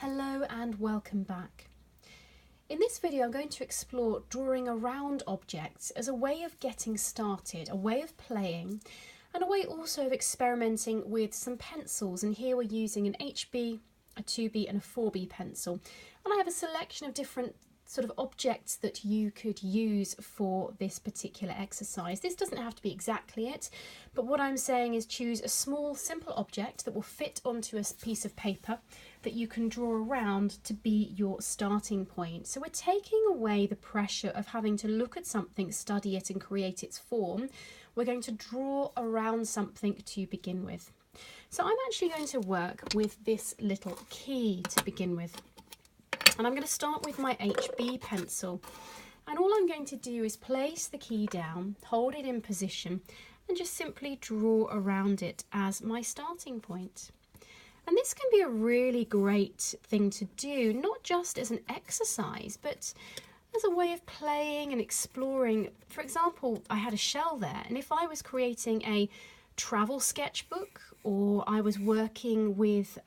Hello and welcome back. In this video I'm going to explore drawing around objects as a way of getting started, a way of playing, and a way also of experimenting with some pencils. And here we're using an HB, a 2B and a 4B pencil. And I have a selection of different sort of objects that you could use for this particular exercise. This doesn't have to be exactly it, but what I'm saying is choose a small simple object that will fit onto a piece of paper that you can draw around to be your starting point. So we're taking away the pressure of having to look at something, study it and create its form. We're going to draw around something to begin with. So I'm actually going to work with this little key to begin with. And I'm going to start with my HB pencil, and all I'm going to do is place the key down, hold it in position and just simply draw around it as my starting point. And this can be a really great thing to do, not just as an exercise but as a way of playing and exploring. For example, I had a shell there, and if I was creating a travel sketchbook or I was working with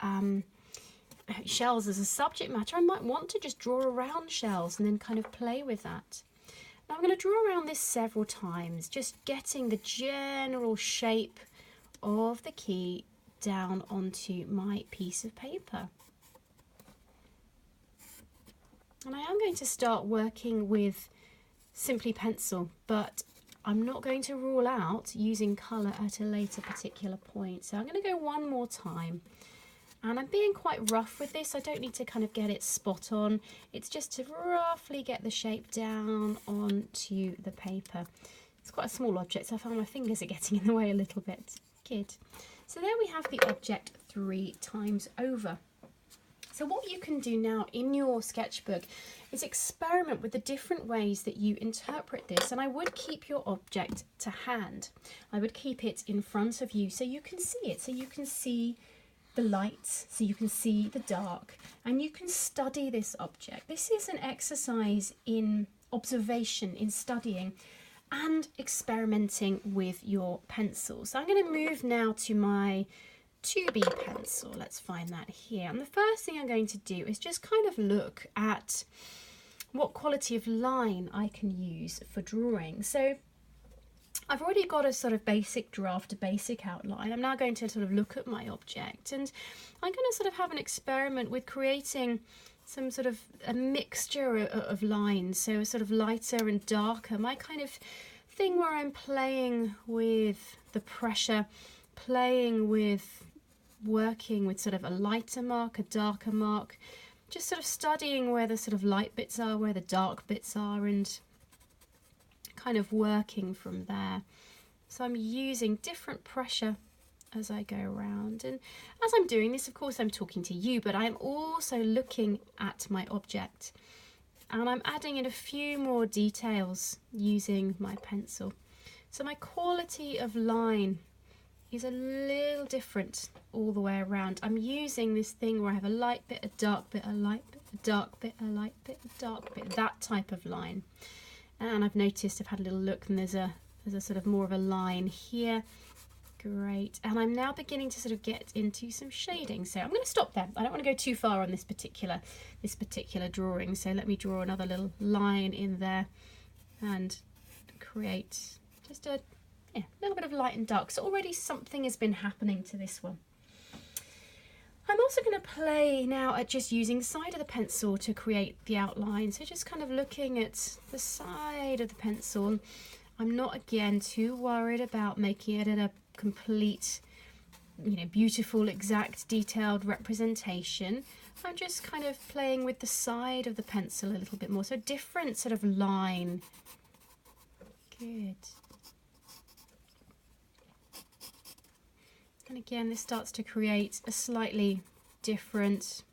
shells as a subject matter, I might want to just draw around shells and then kind of play with that. Now I'm going to draw around this several times, just getting the general shape of the key down onto my piece of paper. And I am going to start working with simply pencil, but I'm not going to rule out using colour at a later particular point. So I'm going to go one more time. And I'm being quite rough with this. I don't need to kind of get it spot on. It's just to roughly get the shape down onto the paper. It's quite a small object, so I found my fingers are getting in the way a little bit. Good. So there we have the object 3 times over. So what you can do now in your sketchbook is experiment with the different ways that you interpret this. And I would keep your object to hand. I would keep it in front of you so you can see it, so you can see the light, so you can see the dark, and you can study this object. This is an exercise in observation, in studying and experimenting with your pencil. So I'm going to move now to my 2B pencil. Let's find that here. And the first thing I'm going to do is just kind of look at what quality of line I can use for drawing. So I've already got a sort of basic draft, a basic outline. I'm now going to sort of look at my object, and I'm going to sort of have an experiment with creating some sort of a mixture of lines, so a sort of lighter and darker, my kind of thing where I'm playing with the pressure, playing with working with sort of a lighter mark, a darker mark, just sort of studying where the sort of light bits are, where the dark bits are, and kind of working from there. So I'm using different pressure as I go around, and as I'm doing this, of course, I'm talking to you, but I'm also looking at my object, and I'm adding in a few more details using my pencil. So my quality of line is a little different all the way around. I'm using this thing where I have a light bit, a dark bit, a light bit, a dark bit, a light bit, a dark bit, that type of line. And I've noticed, I've had a little look, and there's a sort of more of a line here. Great. And I'm now beginning to sort of get into some shading. So I'm going to stop there. I don't want to go too far on this particular drawing. So let me draw another little line in there and create just a little bit of light and dark. So already something has been happening to this one. I'm also going to play now at just using the side of the pencil to create the outline. So just kind of looking at the side of the pencil. I'm not, again, too worried about making it a complete, beautiful, exact, detailed representation. I'm just kind of playing with the side of the pencil a little bit more. So different sort of line. Good. And again, this starts to create a slightly different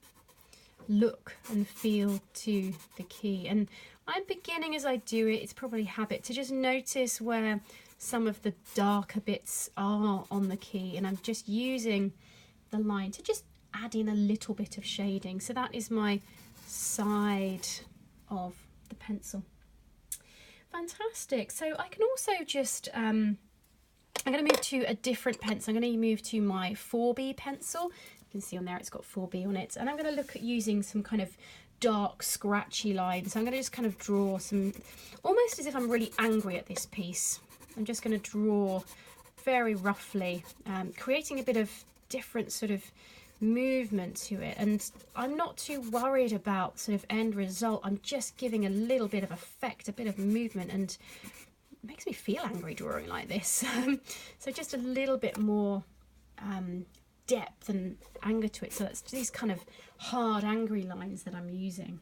look and feel to the key. And I'm beginning, as I do it, it's probably habit, to just notice where some of the darker bits are on the key. And I'm just using the line to just add in a little bit of shading. So that is my side of the pencil. Fantastic. So I can also just I'm going to move to a different pencil. I'm going to move to my 4B pencil You can see on there it's got 4B on it. And I'm going to look at using some kind of dark scratchy lines. I'm going to just kind of draw some, almost as if I'm really angry at this piece. I'm just going to draw very roughly, creating a bit of different sort of movement to it. And I'm not too worried about sort of end result. I'm just giving a little bit of effect, a bit of movement, and it makes me feel angry drawing like this. So just a little bit more depth and anger to it. So that's these kind of hard, angry lines that I'm using.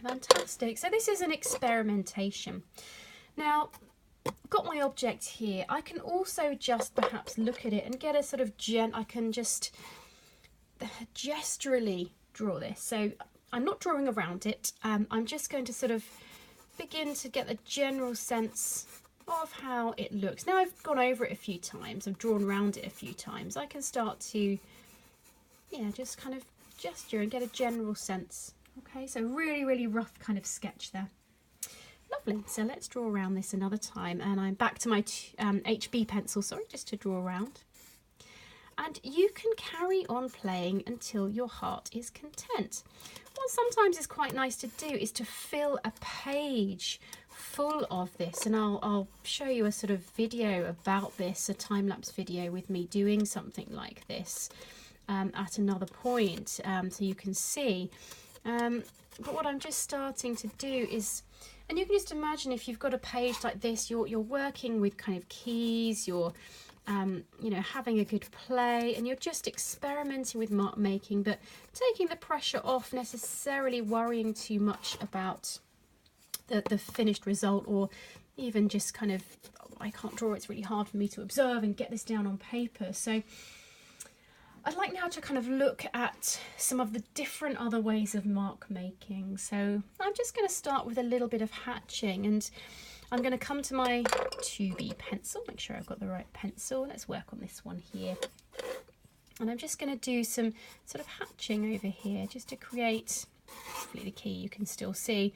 Fantastic. So this is an experimentation. Now, I've got my object here. I can also just perhaps look at it and get a sort of I can just gesturally draw this. So I'm not drawing around it. I'm just going to sort of begin to get the general sense of how it looks. Now I've gone over it a few times, I've drawn around it a few times, I can start to, yeah, just kind of gesture and get a general sense. Okay, so really, really rough kind of sketch there. Lovely. So let's draw around this another time, and I'm back to my HB pencil, sorry, just to draw around. And you can carry on playing until your heart is content. What sometimes is quite nice to do is to fill a page full of this, and I'll show you a sort of video about this, a time-lapse video with me doing something like this at another point, so you can see. But what I'm just starting to do is, and you can just imagine if you've got a page like this, you're working with kind of keys, you're you know, having a good play, and you're just experimenting with mark making, but taking the pressure off necessarily worrying too much about the finished result, or even just kind of, oh, I can't draw, it's really hard for me to observe and get this down on paper. So I'd like now to kind of look at some of the different other ways of mark making. So I'm just going to start with a little bit of hatching, and I'm going to come to my 2B pencil, make sure I've got the right pencil. Let's work on this one here. And I'm just going to do some sort of hatching over here, just to create, hopefully the key you can still see,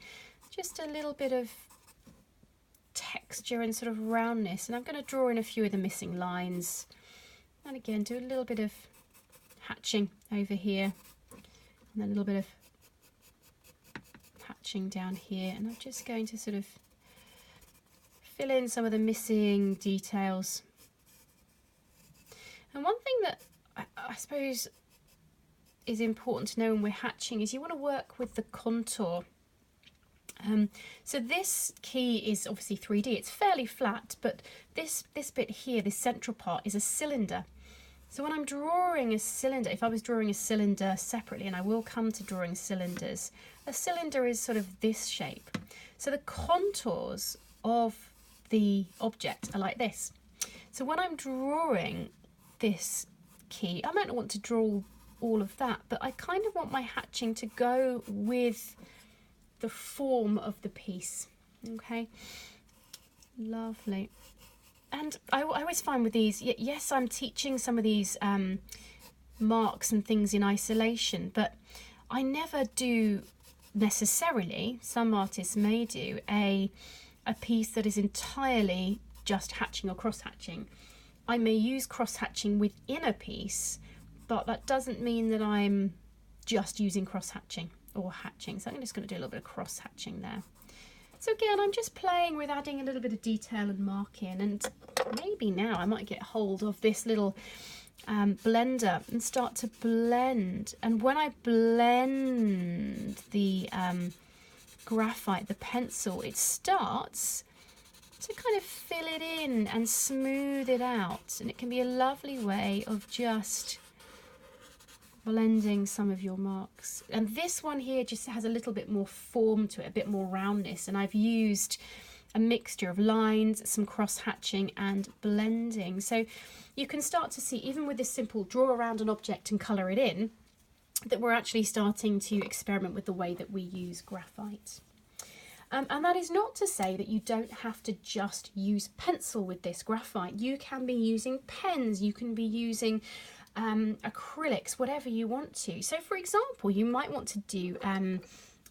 just a little bit of texture and sort of roundness. And I'm going to draw in a few of the missing lines. And again, do a little bit of hatching over here, and then a little bit of hatching down here. And I'm just going to sort of fill in some of the missing details. And one thing that I suppose is important to know when we're hatching is you want to work with the contour. So this key is obviously 3D, it's fairly flat, but this bit here, this central part, is a cylinder. So when I'm drawing a cylinder, if I was drawing a cylinder separately, and I will come to drawing cylinders, a cylinder is sort of this shape. So the contours of the object are like this. So when I'm drawing this key, I might not want to draw all of that, but I kind of want my hatching to go with the form of the piece. Okay, lovely. And I always find with these, yes, I'm teaching some of these marks and things in isolation, but I never do necessarily, some artists may do, a piece that is entirely just hatching or cross-hatching. I may use cross-hatching within a piece, but that doesn't mean that I'm just using cross-hatching or hatching. So I'm just going to do a little bit of cross-hatching there. So again, I'm just playing with adding a little bit of detail and marking, and maybe now I might get hold of this little blender and start to blend. And when I blend the graphite, the pencil, it starts to kind of fill it in and smooth it out, and it can be a lovely way of just blending some of your marks. And this one here just has a little bit more form to it, a bit more roundness, and I've used a mixture of lines, some cross-hatching and blending. So you can start to see, even with this simple draw around an object and colour it in, that we're actually starting to experiment with the way that we use graphite. And that is not to say that you don't have to just use pencil with this graphite. You can be using pens, you can be using acrylics, whatever you want to. So for example, you might want to do an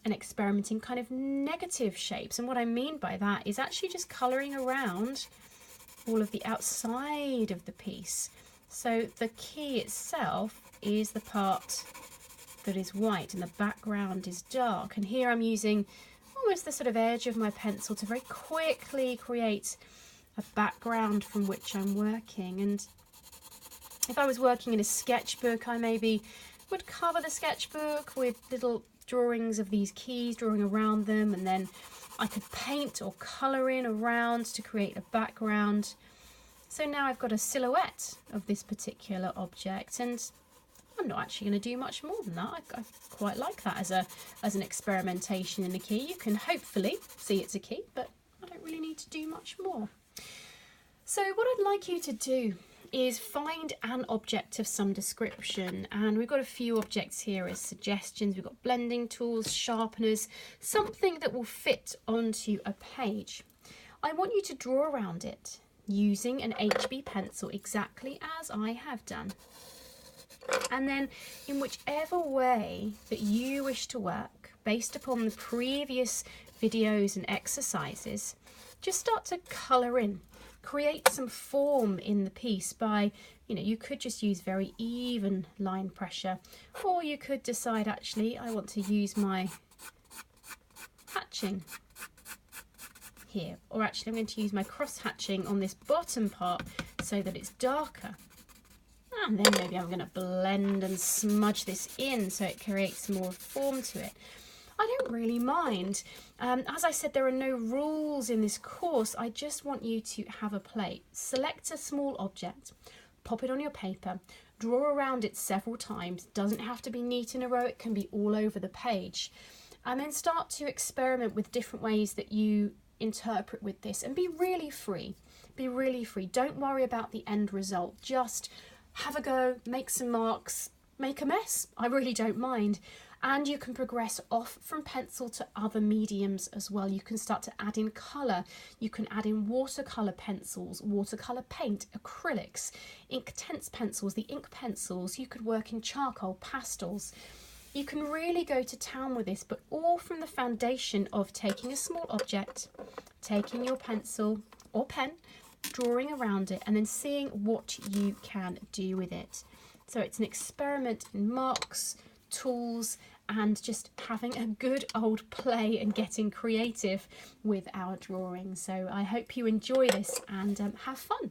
experiment in kind of negative shapes, and what I mean by that is actually just colouring around all of the outside of the piece. So the key itself is the part that is white and the background is dark. And here I'm using almost the sort of edge of my pencil to very quickly create a background from which I'm working. And if I was working in a sketchbook, I maybe would cover the sketchbook with little drawings of these keys, drawing around them, and then I could paint or colour in around to create a background. So now I've got a silhouette of this particular object, and I'm not actually going to do much more than that. I quite like that as an experimentation in a key. You can hopefully see it's a key, but I don't really need to do much more. So what I'd like you to do is find an object of some description, and we've got a few objects here as suggestions. We've got blending tools, sharpeners, something that will fit onto a page. I want you to draw around it using an HB pencil exactly as I have done. And then in whichever way that you wish to work, based upon the previous videos and exercises, just start to colour in. Create some form in the piece by, you could just use very even line pressure, or you could decide actually I want to use my hatching here, or actually I'm going to use my cross hatching on this bottom part so that it's darker. And then maybe I'm going to blend and smudge this in so it creates more form to it. I don't really mind. As I said, there are no rules in this course. I just want you to have a play. Select a small object, pop it on your paper, draw around it several times. Doesn't have to be neat in a row, it can be all over the page. And then start to experiment with different ways that you interpret with this, and be really free. Be really free. Don't worry about the end result. Just have a go, make some marks, make a mess. I really don't mind. And you can progress off from pencil to other mediums as well. You can start to add in colour. You can add in watercolour pencils, watercolour paint, acrylics, Inktense pencils, the ink pencils. You could work in charcoal, pastels. You can really go to town with this, but all from the foundation of taking a small object, taking your pencil or pen, drawing around it, and then seeing what you can do with it. So it's an experiment in marks, tools, and just having a good old play and getting creative with our drawing. So I hope you enjoy this and have fun.